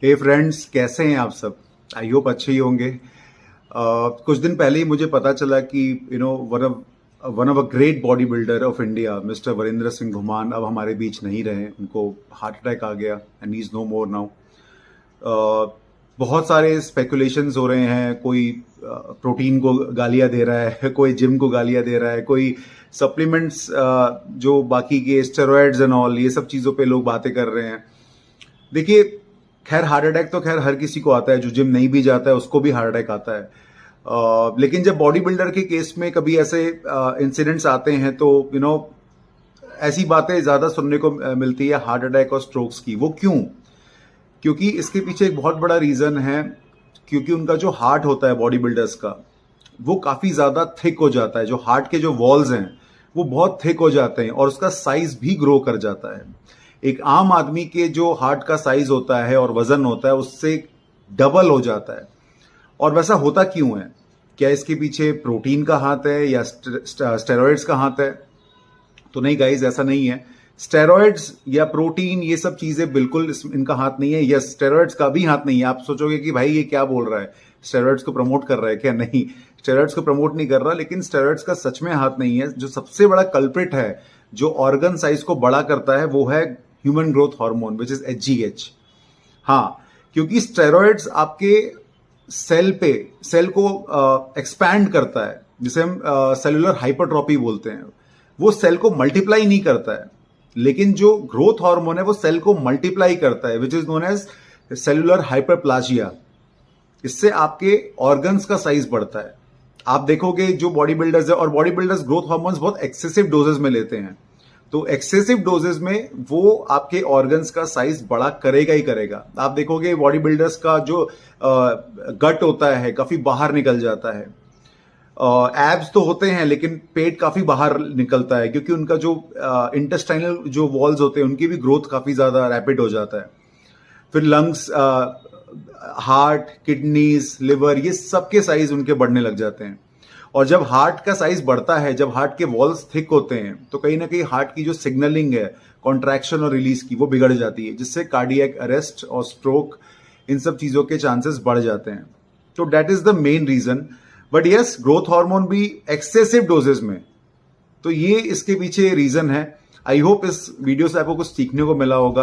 हे friends, कैसे हैं आप सब? आई होप अच्छे ही होंगे। कुछ दिन पहले ही मुझे पता चला कि one of a great body builder of India mister Varinder Singh Ghuman अब हमारे बीच नहीं रहे। उनको हार्ट अटैक आ गया and he is no more now. बहुत सारे स्पेकुलेशंस हो रहे हैं। कोई प्रोटीन को गालियां दे रहा है, कोई जिम को गालियां दे रहा है, कोई सप्लीमेंट्स जो बाकी के स्टेरॉइड्स एंड ऑल, ये सब चीज़ों पे लोग बातें कर रहे हैं। देखिए, खैर हार्ट अटैक तो खैर हर किसी को आता है, जो जिम नहीं भी जाता है उसको भी हार्ट अटैक आता है। लेकिन जब बॉडी बिल्डर के केस में कभी ऐसे इंसिडेंट्स आते हैं तो ऐसी बातें ज़्यादा सुनने को मिलती है हार्ट अटैक और स्ट्रोक्स की। वो क्यों? क्योंकि इसके पीछे एक बहुत बड़ा रीज़न है, क्योंकि उनका जो हार्ट होता है बॉडी बिल्डर्स का, वो काफ़ी ज़्यादा थिक हो जाता है। जो हार्ट के जो वॉल्स हैं वो बहुत थिक हो जाते हैं और उसका साइज भी ग्रो कर जाता है। एक आम आदमी के जो हार्ट का साइज होता है और वजन होता है उससे डबल हो जाता है। और वैसा होता क्यों है? क्या इसके पीछे प्रोटीन का हाथ है या स्टेरॉइड्स का हाथ है? तो नहीं गाइज, ऐसा नहीं है। स्टेरॉइड्स या प्रोटीन ये सब चीजें बिल्कुल इनका हाथ नहीं है। यस, स्टेरॉइड्स का भी हाथ नहीं है। आप सोचोगे कि भाई ये क्या बोल रहा है, स्टेरॉइड्स को प्रमोट कर रहा है क्या? नहीं, स्टेरॉइड्स को प्रमोट नहीं कर रहा, लेकिन स्टेरॉइड्स का सच में हाथ नहीं है। जो सबसे बड़ा कल्प्रिट है, जो ऑर्गन साइज को बड़ा करता है, वो है human growth hormone which is HGH। हाँ, क्योंकि स्टेरॉइड्स आपके सेल को एक्सपैंड करता है, जिसे हम सेलुलर हाइपरट्रॉपी बोलते हैं। वो सेल को मल्टीप्लाई नहीं करता है, लेकिन जो ग्रोथ हार्मोन है वो सेल को मल्टीप्लाई करता है, which is known as cellular hyperplasia. इससे आपके ऑर्गन्स का साइज बढ़ता है। आप देखोगे जो बॉडी बिल्डर्स है, और बॉडी बिल्डर्स ग्रोथ हार्मोन्स बहुत एक्सेसिव डोजेस में लेते हैं, तो एक्सेसिव डोजेस में वो आपके ऑर्गन्स का साइज बड़ा करेगा ही करेगा। आप देखोगे बॉडी बिल्डर्स का जो गट होता है काफी बाहर निकल जाता है। एब्स तो होते हैं लेकिन पेट काफी बाहर निकलता है, क्योंकि उनका जो इंटेस्टाइनल जो वॉल्स होते हैं उनकी भी ग्रोथ काफी ज्यादा रैपिड हो जाता है। फिर लंग्स, हार्ट, किडनीज, लिवर, ये सबके साइज उनके बढ़ने लग जाते हैं। और जब हार्ट का साइज बढ़ता है, जब हार्ट के वॉल्स थिक होते हैं, तो कहीं ना कहीं हार्ट की जो सिग्नलिंग है कॉन्ट्रैक्शन और रिलीज की, वो बिगड़ जाती है, जिससे कार्डियक अरेस्ट और स्ट्रोक, इन सब चीजों के चांसेस बढ़ जाते हैं। तो that is the main reason. But yes, growth hormone भी एक्सेसिव डोजेस में, तो ये इसके पीछे रीजन है। आई होप इस वीडियो से आपको कुछ सीखने को मिला होगा।